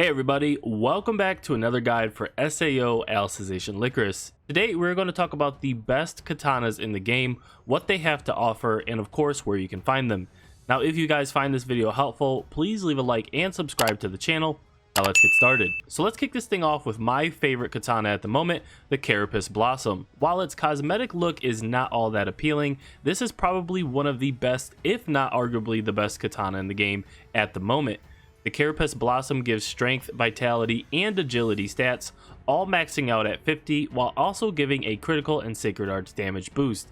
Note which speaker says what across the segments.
Speaker 1: Hey everybody, welcome back to another guide for SAO Alicization Lycoris. Today we're going to talk about the best katanas in the game, what they have to offer, and of course where you can find them. Now if you guys find this video helpful, please leave a like and subscribe to the channel. Now let's get started. So let's kick this thing off with my favorite katana at the moment, the Carapace Blossom. While its cosmetic look is not all that appealing, this is probably one of the best, if not arguably the best katana in the game at the moment. The Carapace Blossom gives strength, vitality, and agility stats, all maxing out at 50, while also giving a critical and sacred arts damage boost.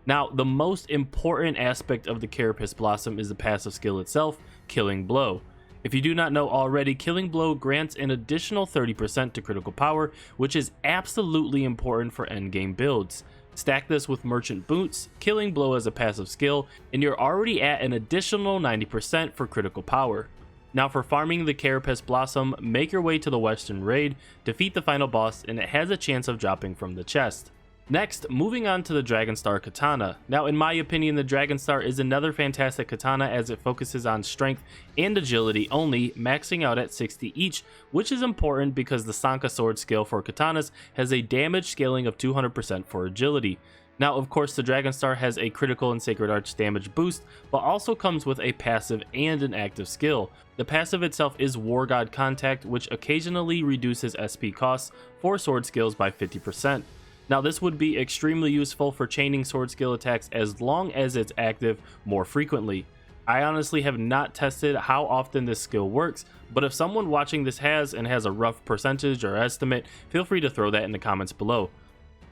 Speaker 1: Now, the most important aspect of the Carapace Blossom is the passive skill itself, Killing Blow. If you do not know already, Killing Blow grants an additional 30% to critical power, which is absolutely important for endgame builds. Stack this with Merchant Boots, Killing Blow as a passive skill, and you're already at an additional 90% for critical power. Now for farming the Carapace Blossom, make your way to the Western Raid, defeat the final boss, and it has a chance of dropping from the chest. Next, moving on to the Dragonstar Katana. Now in my opinion, the Dragonstar is another fantastic katana as it focuses on strength and agility only, maxing out at 60 each, which is important because the Sanka sword skill for katanas has a damage scaling of 200% for agility. Now, of course, the Dragonstar has a critical and sacred arts damage boost, but also comes with a passive and an active skill. The passive itself is War God Contact, which occasionally reduces SP costs for sword skills by 50%. Now, this would be extremely useful for chaining sword skill attacks as long as it's active more frequently. I honestly have not tested how often this skill works, but if someone watching this has a rough percentage or estimate, feel free to throw that in the comments below.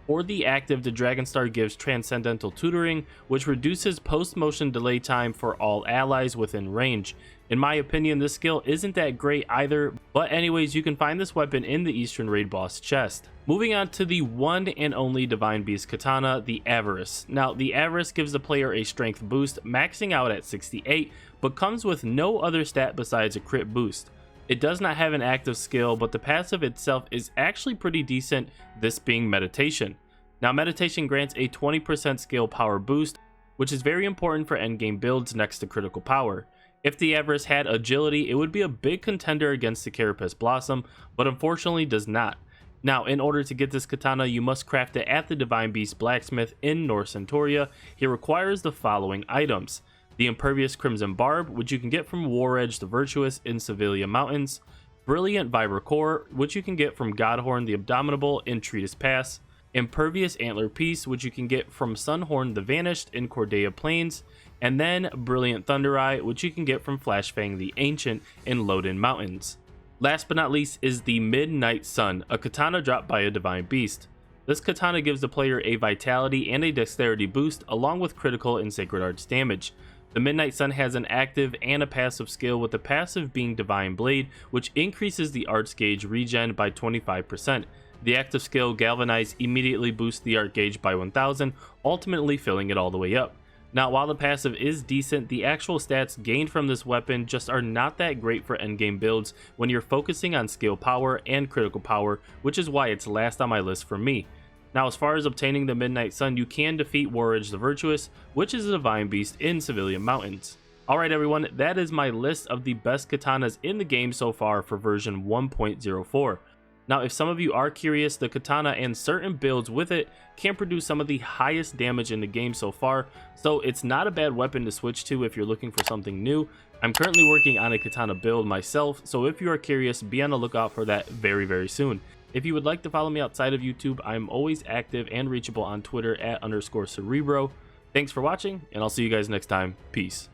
Speaker 1: For the active, the Dragonstar gives Transcendental Tutoring, which reduces post-motion delay time for all allies within range. In my opinion, this skill isn't that great either, but anyways, you can find this weapon in the Eastern Raid boss chest. Moving on to the one and only Divine Beast katana, the Avarice. Now, the Avarice gives the player a strength boost, maxing out at 68, but comes with no other stat besides a crit boost. It does not have an active skill, but the passive itself is actually pretty decent, this being Meditation. Now, Meditation grants a 20% skill power boost, which is very important for endgame builds next to critical power. If the Avarice had agility, it would be a big contender against the Carapace Blossom, but unfortunately does not. Now, in order to get this katana, you must craft it at the Divine Beast Blacksmith in North Centauria. He requires the following items: the Impervious Crimson Barb, which you can get from Waredge the Virtuous in Sivilia Mountains, Brilliant Vibracore, which you can get from Godhorn the Abominable in Treitis Pass, Impervious Antler Piece, which you can get from Sunhorned the Vanished in Cordea Plains, and then Brilliant ThunderEye, which you can get from Flashfang the Ancient in Lodend Mountains. Last but not least is the Midnight Sun, a katana dropped by a Divine Beast. This katana gives the player a vitality and a dexterity boost along with critical and sacred arts damage. The Midnight Sun has an active and a passive skill, with the passive being Divine Blade, which increases the arts gauge regen by 25%. The active skill Galvanize immediately boosts the art gauge by 1000, ultimately filling it all the way up. Now, while the passive is decent, the actual stats gained from this weapon just are not that great for endgame builds when you're focusing on skill power and critical power, which is why it's last on my list for me. Now, as far as obtaining the Midnight Sun, you can defeat Waredge the Virtuous, which is a Divine Beast in Sivilia Mountains. Alright everyone, that is my list of the best katanas in the game so far for version 1.04. Now, if some of you are curious, the katana and certain builds with it can produce some of the highest damage in the game so far, so it's not a bad weapon to switch to if you're looking for something new. I'm currently working on a katana build myself, so if you are curious, be on the lookout for that very soon. If you would like to follow me outside of YouTube, I'm always active and reachable on Twitter at _Saribro. Thanks for watching, and I'll see you guys next time. Peace.